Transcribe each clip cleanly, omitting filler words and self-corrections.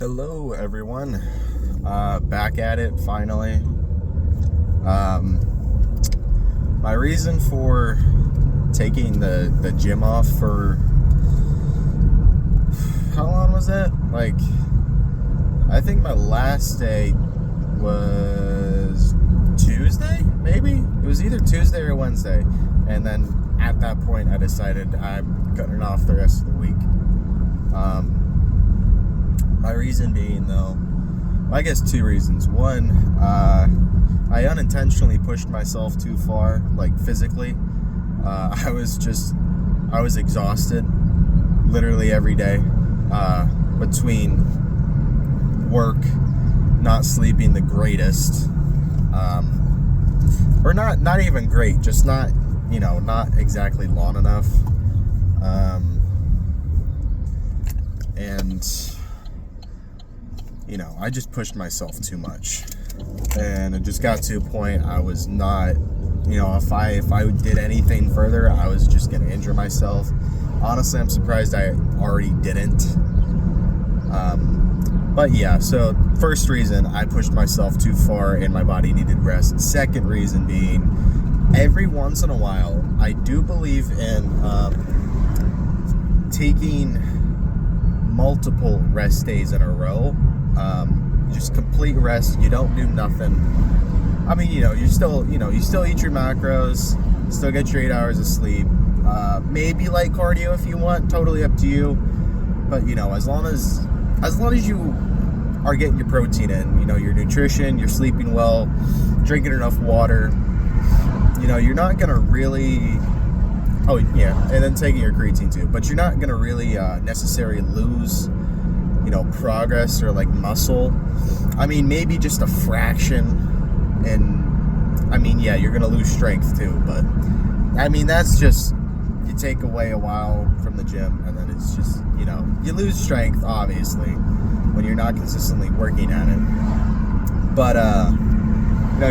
Hello everyone, back at it finally. My reason for taking the gym off for, how long was that? I think my last day was Tuesday, maybe? It was either Tuesday or Wednesday, and then at that point I decided I'm cutting it off the rest of the week. My reason being, though, I guess two reasons. One, I unintentionally pushed myself too far, physically. I was exhausted literally every day, between work, not sleeping the greatest, or not even great, just not exactly long enough, and I just pushed myself too much, and it just got to a point I was not, if I did anything further, I was just going to injure myself. Honestly, I'm surprised I already didn't. But yeah, so first reason, I pushed myself too far and my body needed rest. Second reason being, every once in a while, I do believe in taking multiple rest days in a row. Just complete rest. You don't do nothing. I mean, you still eat your macros, still get your 8 hours of sleep. Maybe light cardio if you want, totally up to you. But as long as you are getting your protein in, your nutrition, you're sleeping well, drinking enough water, you're not gonna really. Oh yeah, and then taking your creatine too. But you're not gonna really necessarily lose, progress or muscle. I mean, maybe just a fraction, and I mean, yeah, you're gonna lose strength too. But I mean, that's just, you take away a while from the gym, and then it's just, you lose strength obviously when you're not consistently working at it. But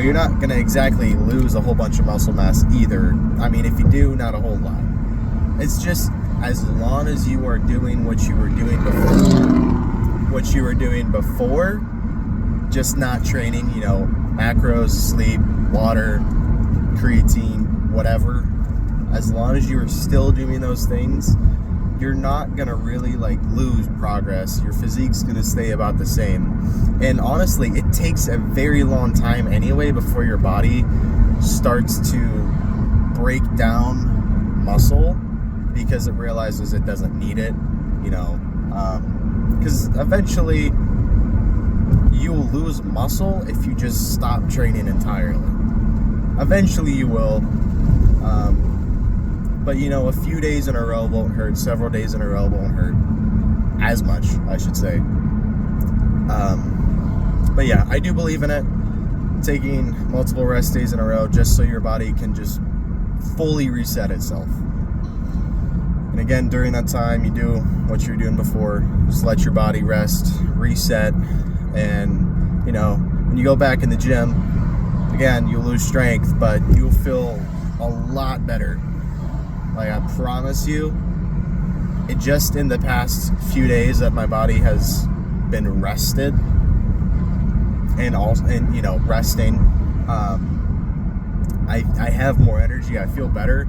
you're not gonna exactly lose a whole bunch of muscle mass either. I mean, if you do, not a whole lot. It's just as long as you are doing what you were doing before, just not training, macros, sleep, water, creatine, whatever. As long as you are still doing those things, you're not gonna really lose progress. Your physique's gonna stay about the same. And honestly, it takes a very long time anyway before your body starts to break down muscle, because it realizes it doesn't need it, because eventually you will lose muscle if you just stop training entirely. Eventually you will, but a few days in a row won't hurt, several days in a row won't hurt as much, I should say. But yeah, I do believe in it, taking multiple rest days in a row, just so your body can just fully reset itself. And again, during that time, you do what you're doing before. Just let your body rest, reset, and when you go back in the gym, again, you'll lose strength, but you'll feel a lot better. I promise you, it just in the past few days that my body has been rested and resting, I have more energy. I feel better.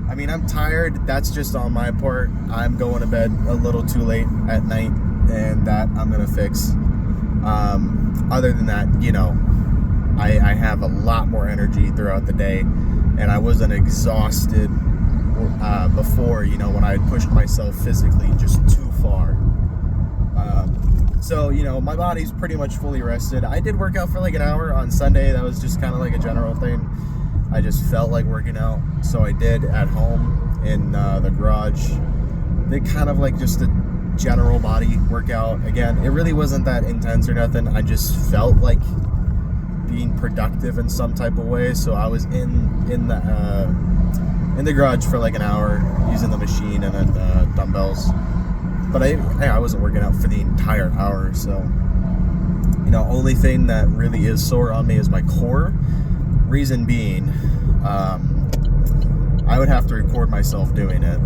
I mean, I'm tired. That's just on my part. I'm going to bed a little too late at night, and that I'm going to fix. Other than that, I have a lot more energy throughout the day, and I wasn't exhausted before, when I had pushed myself physically just too far. So, my body's pretty much fully rested. I did work out for an hour on Sunday. That was just kind of a general thing. I just felt like working out, so I did at home in the garage. They kind of just a general body workout. Again, it really wasn't that intense or nothing. I just felt like being productive in some type of way, so I was in the garage for an hour using the machine and then dumbbells. But I wasn't working out for the entire hour, so only thing that really is sore on me is my core. Reason being, I would have to record myself doing it,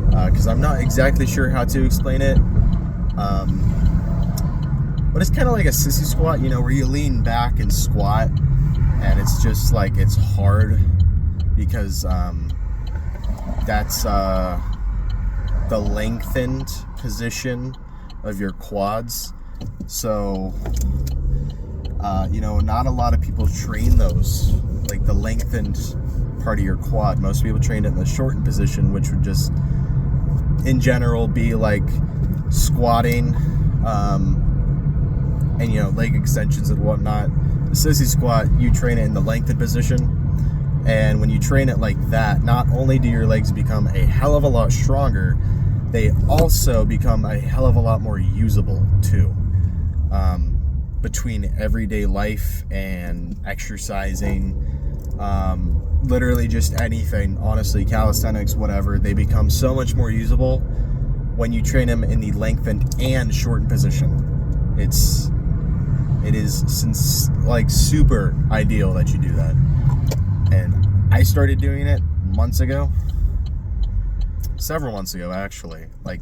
because I'm not exactly sure how to explain it. but it's kind of like a sissy squat, you know, where you lean back and squat, and it's just like, it's hard because that's the lengthened position of your quads. So you know, not a lot of people train those, like the lengthened part of your quad. Most people train it in the shortened position, which would just in general be like squatting and, you know, leg extensions and whatnot. The sissy squat, you train it in the lengthened position, and when you train it like that, not only do your legs become a hell of a lot stronger, they also become a hell of a lot more usable too. Between everyday life and exercising, literally just anything, honestly, calisthenics, whatever, they become so much more usable when you train them in the lengthened and shortened position. It is like super ideal that you do that. And I started doing it several months ago actually, like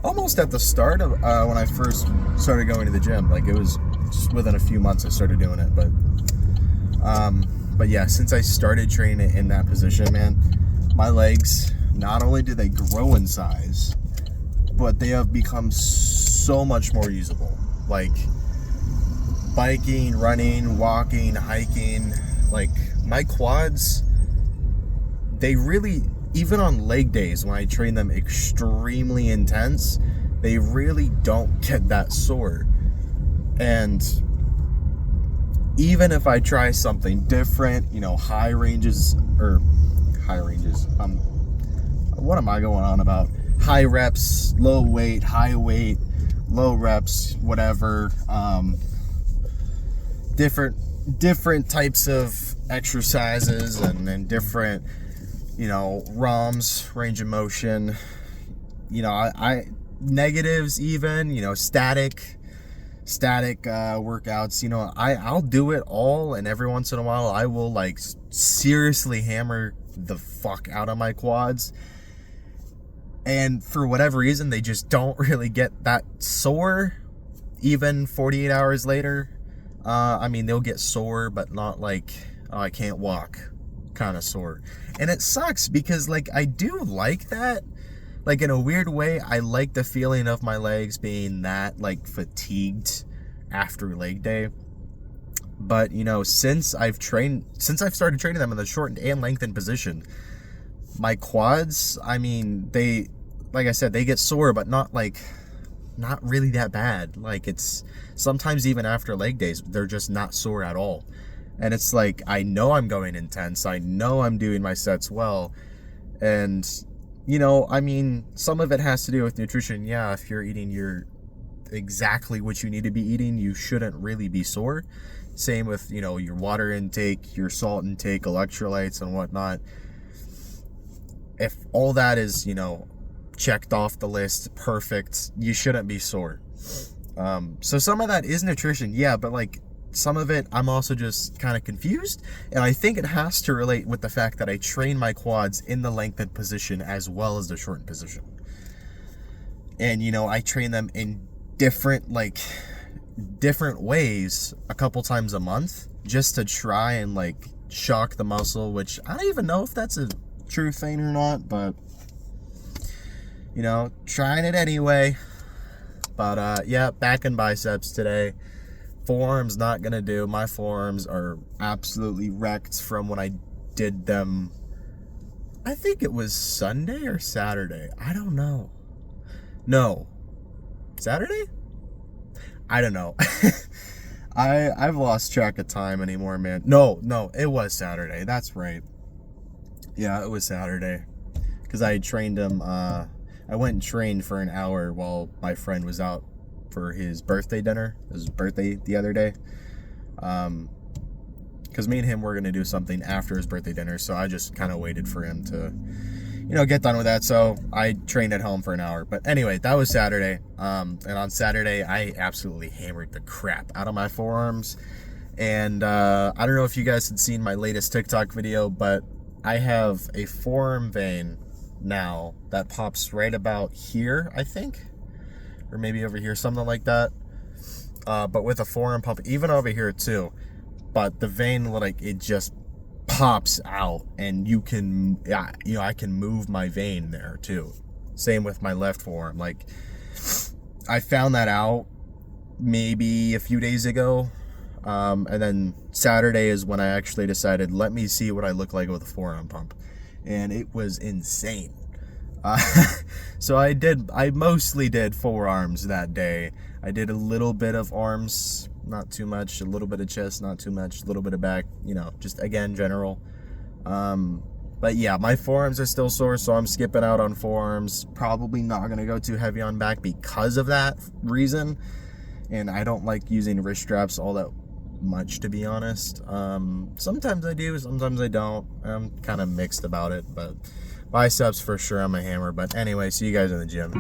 almost at the start of when I first started going to the gym. Like, it was just within a few months I started doing it. But yeah, since I started training it in that position, man, my legs, not only do they grow in size, but they have become so much more usable. Like biking, running, walking, hiking, like my quads, they really, even on leg days when I train them extremely intense, they really don't get that sore. And even if I try something different, you know, high ranges, what am I going on about? High reps, low weight, high weight, low reps, whatever, different types of exercises and different, you know, ROMs, range of motion, you know, I negatives even, you know, static workouts, you know, I'll do it all, and every once in a while I will like seriously hammer the fuck out of my quads, and for whatever reason they just don't really get that sore even 48 hours later. I mean, they'll get sore, but not like, oh, I can't walk kind of sore. And it sucks because like I do like that, like in a weird way, I like the feeling of my legs being that like fatigued after leg day. But you know, since I've started training them in the shortened and lengthened position, my quads, I mean, they, like I said, they get sore, but not really that bad. Like, it's sometimes even after leg days, they're just not sore at all. And it's like, I know I'm going intense, I know I'm doing my sets well, and you know, I mean, some of it has to do with nutrition. Yeah, if you're eating exactly what you need to be eating, you shouldn't really be sore. Same with, you know, your water intake, your salt intake, electrolytes and whatnot. If all that is, you know, checked off the list, perfect, you shouldn't be sore. So some of that is nutrition, yeah, but like some of it, I'm also just kind of confused, and I think it has to relate with the fact that I train my quads in the lengthened position as well as the shortened position. And you know, I train them in different ways a couple times a month just to try and like shock the muscle, which I don't even know if that's a true thing or not, but you know, trying it anyway. But yeah, back and biceps today. Forearms not gonna do. My forearms are absolutely wrecked from when I did them. I think it was Sunday or Saturday. I don't know. No, Saturday? I don't know. I've lost track of time anymore, man. No, it was Saturday. That's right. Yeah, it was Saturday. Because I trained him. I went and trained for an hour while my friend was out for his birthday dinner. It was his birthday the other day. Because me and him were going to do something after his birthday dinner, so I just kind of waited for him to, you know, get done with that. So I trained at home for an hour. But anyway, that was Saturday. And on Saturday, I absolutely hammered the crap out of my forearms. And I don't know if you guys had seen my latest TikTok video, but I have a forearm vein now that pops right about here, I think, or maybe over here, something like that. but with a forearm pump, even over here too. But the vein, like, it just pops out, and you can, yeah, you know, I can move my vein there too. Same with my left forearm. Like, I found that out maybe a few days ago, and then Saturday is when I actually decided, let me see what I look like with a forearm pump, and it was insane. So I mostly did forearms that day. I did a little bit of arms, not too much, a little bit of chest, not too much, a little bit of back, you know, just again, general. But yeah, my forearms are still sore, so I'm skipping out on forearms. Probably not going to go too heavy on back because of that reason. And I don't like using wrist straps all that much, to be honest. Sometimes I do, sometimes I don't. I'm kind of mixed about it, but biceps for sure, I'm a hammer. But anyway, see you guys in the gym.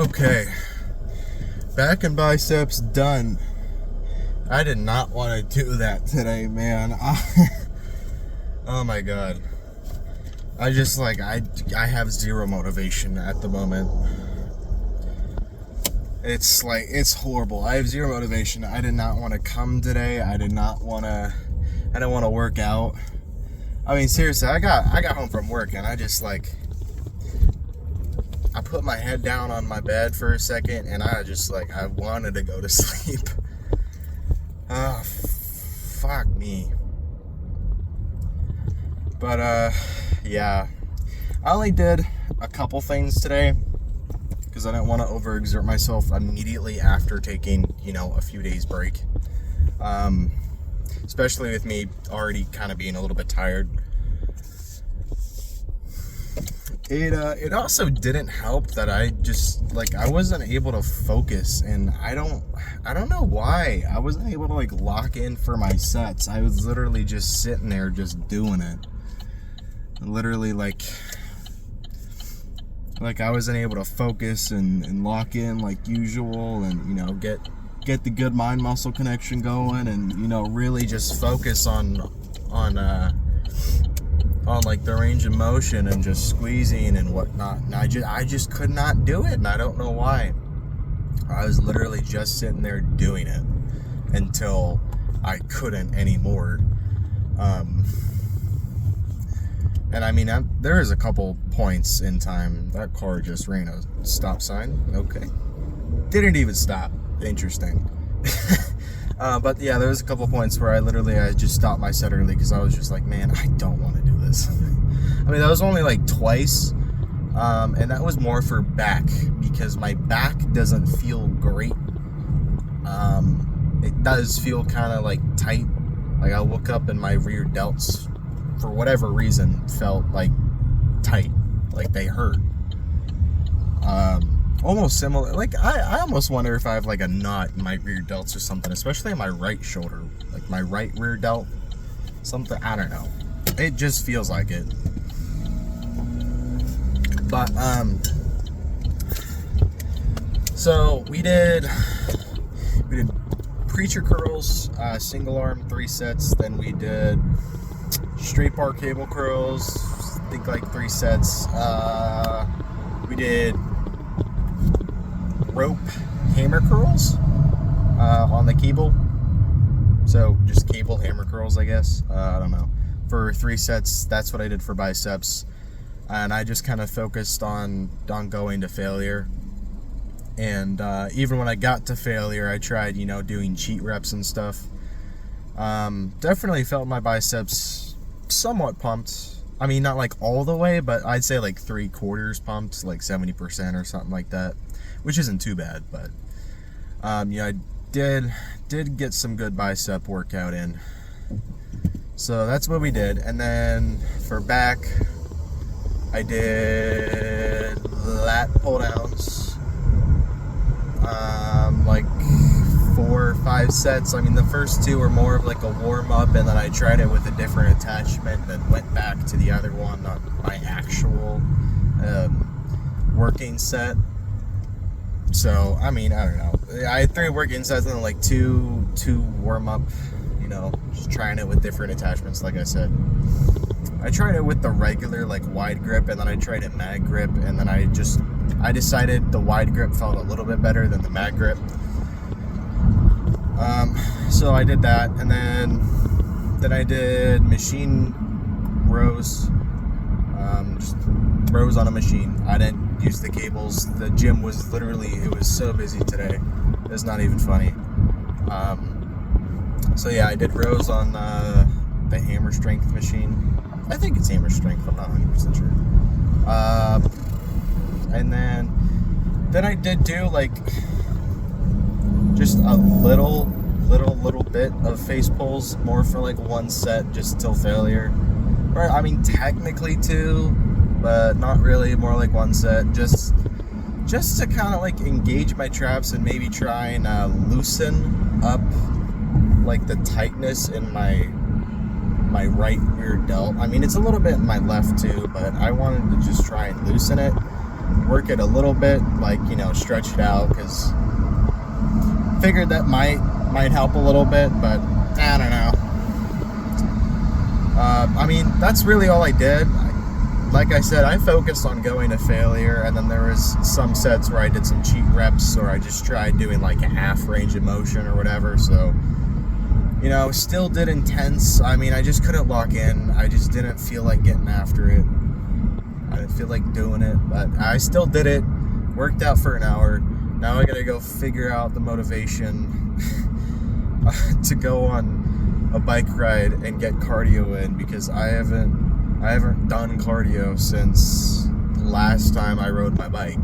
Okay, back and biceps done. I did not want to do that today, man. Oh my god. I just like, I have zero motivation at the moment. It's like, it's horrible. I have zero motivation. I did not want to come today. I didn't want to work out. I mean, seriously, I got home from work and I just like, I put my head down on my bed for a second and I just like, I wanted to go to sleep. Oh, fuck me. But, yeah. I only did a couple things today because I didn't want to overexert myself immediately after taking, a few days break. Especially with me already kind of being a little bit tired. It also didn't help that I just like I wasn't able to focus, and I don't know why I wasn't able to like lock in for my sets. I was literally just sitting there just doing it, literally like I wasn't able to focus and lock in like usual, and get the good mind muscle connection going, and really just focus on like the range of motion and just squeezing and whatnot. And I just could not do it, and I don't know why. I was literally just sitting there doing it until I couldn't anymore. And I mean, there is a couple points in time. That car just ran a stop sign. Okay. Didn't even stop. Interesting. But yeah, there was a couple points where I just stopped my set early because I was just like, man, I don't want to do this. I mean, that was only like twice. And that was more for back because my back doesn't feel great. It does feel kind of like tight. Like I woke up and my rear delts, for whatever reason, felt like tight, like they hurt. Almost similar, like I almost wonder if I have like a knot in my rear delts or something, especially in my right shoulder, like my right rear delt, something, I don't know. It just feels like it. But so we did preacher curls, single arm, 3 sets. Then we did straight bar cable curls, I think like 3 sets. We did rope hammer curls on the cable. So just cable hammer curls, I guess. I don't know. For 3 sets, that's what I did for biceps. And I just kind of focused on going to failure. And even when I got to failure, I tried, doing cheat reps and stuff. Definitely felt my biceps somewhat pumped. I mean, not like all the way, but I'd say like 3/4 pumped, like 70% or something like that, which isn't too bad. But I did get some good bicep workout in. So that's what we did. And then for back, I did lat pull downs, like 4 or 5 sets. I mean, the first 2 were more of like a warm up, and then I tried it with a different attachment, then went back to the other one on my actual working set. So I mean, I don't know. I had 3 working sets and then like two warm up. Just trying it with different attachments. Like I said, I tried it with the regular like wide grip, and then I tried it mag grip, and then I decided the wide grip felt a little bit better than the mag grip. So I did that, and then I did machine rows, just rows on a machine. I didn't use the cables. The gym was it was so busy today. It's not even funny. So yeah, I did rows on the hammer strength machine. I think it's hammer strength, I'm not 100% sure. And then I did do like just a little bit of face pulls, more for like 1 set, just till failure. Or I mean, technically 2, but not really, more like 1 set, just to kind of like engage my traps and maybe try and loosen up like the tightness in my right rear delt. I mean, it's a little bit in my left too, but I wanted to just try and loosen it. work it a little bit, like, you know, stretch it out, because figured that might help a little bit, but I don't know. I mean, that's really all I did. Like I said, I focused on going to failure, and then there was some sets where I did some cheat reps, or I just tried doing like a half range of motion or whatever. So, you know, still did intense. I mean, I just couldn't lock in. I just didn't feel like getting after it. I didn't feel like doing it, but I still did it. Worked out for an hour. Now I gotta go figure out the motivation to go on a bike ride and get cardio in, because I haven't done cardio since last time I rode my bike.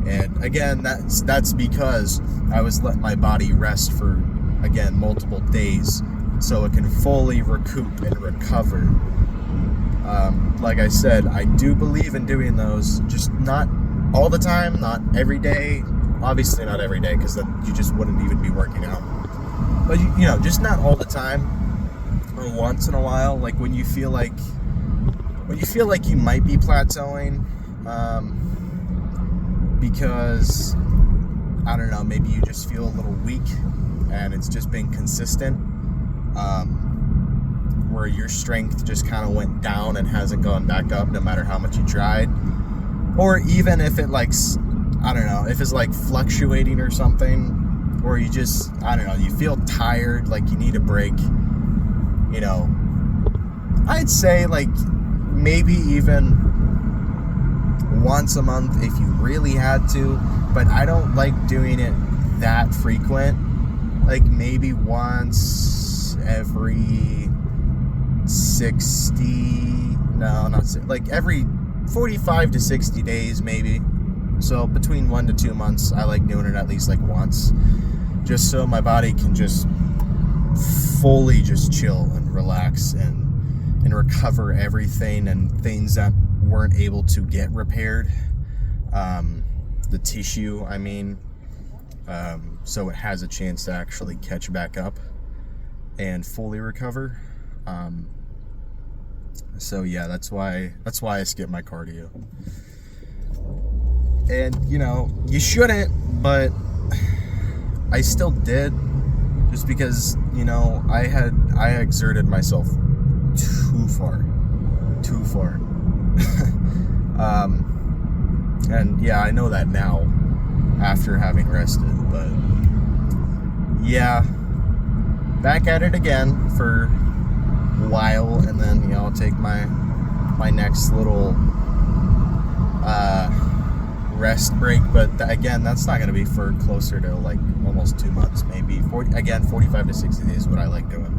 And again, that's because I was letting my body rest for, again, multiple days, so it can fully recoup and recover. Like I said, I do believe in doing those, just not all the time, not every day. Obviously not every day, because then you just wouldn't even be working out. But you know, just not all the time, or once in a while, like when you feel like you might be plateauing, because I don't know, maybe you just feel a little weak, and it's just been consistent, where your strength just kind of went down and hasn't gone back up no matter how much you tried. Or even if it, like, I don't know, if it's like fluctuating or something, or you just, I don't know, you feel tired, like you need a break, you know, I'd say like maybe even once a month if you really had to, but I don't like doing it that frequent. Like maybe once every 60, no, not like every 45 to 60 days maybe. So between 1 to 2 months, I like doing it at least like once, just so my body can just fully just chill and relax and recover everything and things that weren't able to get repaired, the tissue, I mean, so it has a chance to actually catch back up and fully recover. So yeah, that's why I skip my cardio. And you know, you shouldn't, but I still did, just because, you know, I exerted myself too far. And yeah, I know that now after having rested, but yeah, back at it again for a while, and then, you know, I'll take my next little rest break, but again, that's not going to be for closer to like almost 2 months, maybe 45 to 60 days is what I like doing.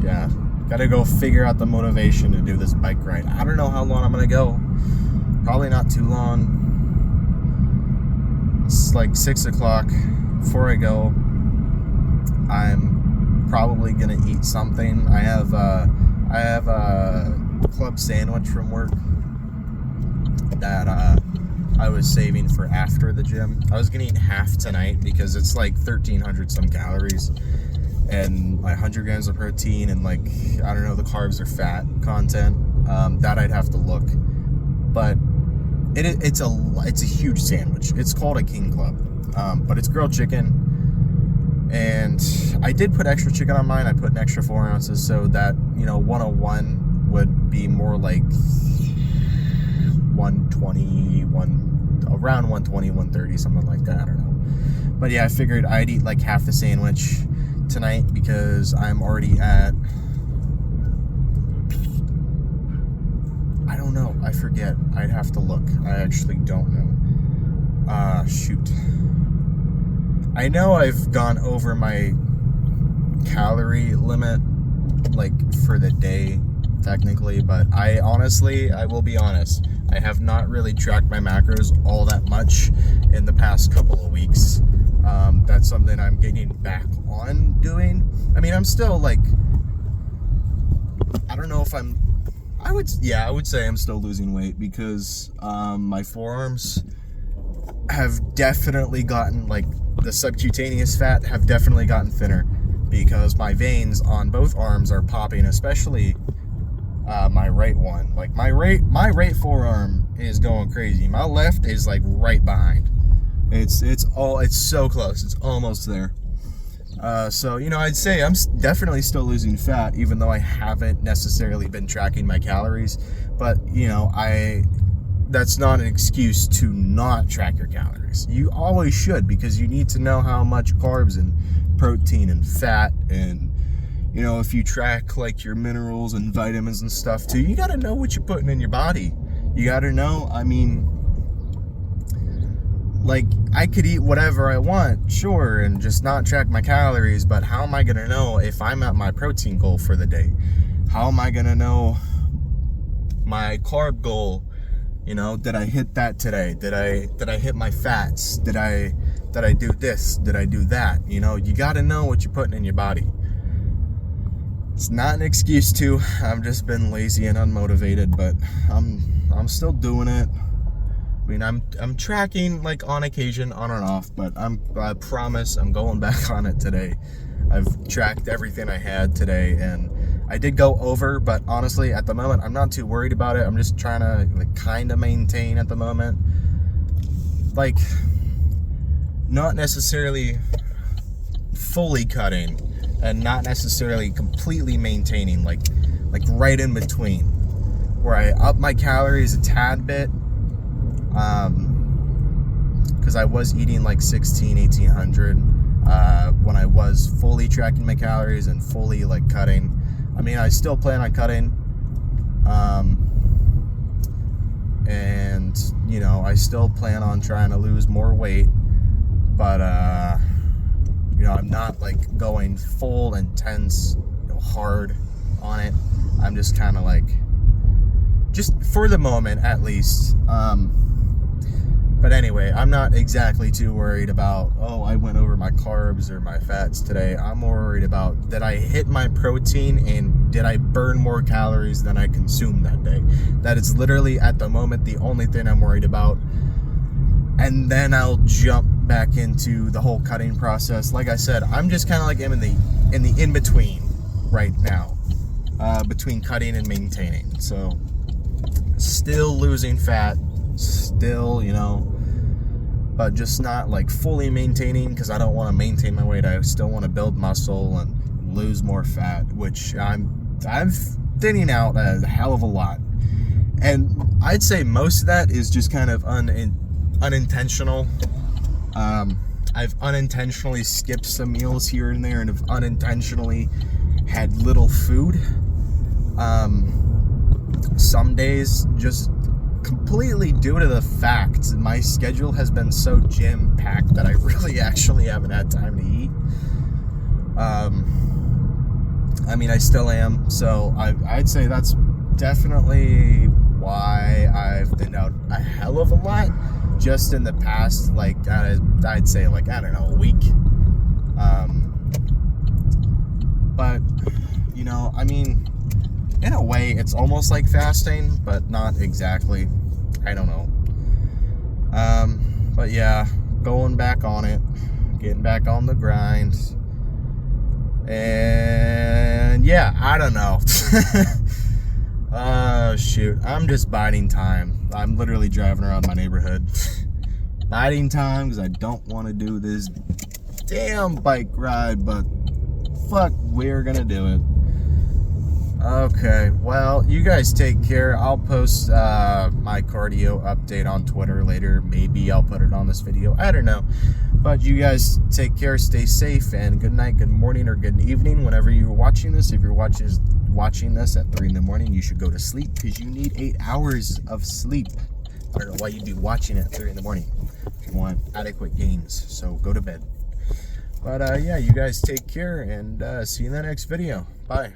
Yeah, gotta go figure out the motivation to do this bike ride. I don't know how long I'm gonna go. Probably not too long. It's like 6 o'clock. Before I go, I'm probably gonna eat something. I have a club sandwich from work that I was saving for after the gym. I was gonna eat half tonight because it's like 1,300 some calories and like 100 grams of protein, and like, I don't know, the carbs are fat content. That I'd have to look, but it's a huge sandwich. It's called a King Club, but it's grilled chicken, and I did put extra chicken on mine. I put an extra 4 ounces, so that, you know, 101 would be more like 120, around 120, 130, something like that. I don't know, but yeah, I figured I'd eat like half the sandwich tonight because I'm already at, I don't know, I forget, I'd have to look. I actually don't know. Shoot, I know I've gone over my calorie limit like for the day technically, but I will be honest, I have not really tracked my macros all that much in the past couple of weeks. That's something I'm getting back on doing. I mean, I'm still like, I don't know if I would say I'm still losing weight, because my forearms have definitely gotten, like, the subcutaneous fat have definitely gotten thinner, because my veins on both arms are popping, especially my right one. Like my right forearm is going crazy. My left is like right behind. It's so close. It's almost there. So, you know, I'd say I'm definitely still losing fat, even though I haven't necessarily been tracking my calories. But, you know, that's not an excuse to not track your calories. You always should, because you need to know how much carbs and protein and fat, and, you know, if you track like your minerals and vitamins and stuff too, you got to know what you're putting in your body. You got to know, I mean, like, I could eat whatever I want, sure, and just not track my calories, but how am I going to know if I'm at my protein goal for the day? How am I going to know my carb goal? You know, did I hit that today? Did I hit my fats? Did I do this? Did I do that? You know, you got to know what you're putting in your body. It's not an excuse to. I've just been lazy and unmotivated, but I'm still doing it. I mean, I'm tracking like on occasion, on and off, but I promise I'm going back on it today. I've tracked everything I had today, and I did go over, but honestly, at the moment, I'm not too worried about it. I'm just trying to like kind of maintain at the moment. Like, not necessarily fully cutting and not necessarily completely maintaining, like right in between, where I up my calories a tad bit. Because I was eating like 1800 when I was fully tracking my calories and fully like cutting. I mean, I still plan on cutting, and you know, I still plan on trying to lose more weight, but you know, I'm not like going full intense, you know, hard on it. I'm just kind of like, just for the moment at least. But anyway, I'm not exactly too worried about, oh, I went over my carbs or my fats today. I'm more worried about, did I hit my protein and did I burn more calories than I consumed that day? That is literally at the moment the only thing I'm worried about. And then I'll jump back into the whole cutting process. Like I said, I'm just kind of like in the in-between right now, between cutting and maintaining. So still losing fat, still, you know, but just not like fully maintaining, because I don't want to maintain my weight. I still want to build muscle and lose more fat, which I'm thinning out a hell of a lot. And I'd say most of that is just kind of unintentional. I've unintentionally skipped some meals here and there, and have unintentionally had little food. Some days just completely due to the fact my schedule has been so jam-packed that I really actually haven't had time to eat. I mean, I still am, so I'd say that's definitely why I've thinned out a hell of a lot just in the past, like, I'd say, like, I don't know, a week. But, you know, I mean, in a way, it's almost like fasting, but not exactly. I don't know. But yeah, going back on it, getting back on the grind. And yeah, I don't know. Shoot, I'm just biding time. I'm literally driving around my neighborhood. Biding time because I don't want to do this damn bike ride, but fuck, we're gonna do it. Okay, well, you guys take care. I'll post my cardio update on Twitter later. Maybe I'll put it on this video. I don't know. But you guys take care, stay safe, and good night, good morning, or good evening whenever you're watching this. If you're watching this at 3 in the morning, you should go to sleep because you need 8 hours of sleep. I don't know why you'd be watching at 3 in the morning if you want adequate gains. So go to bed. But yeah, you guys take care, and see you in the next video. Bye.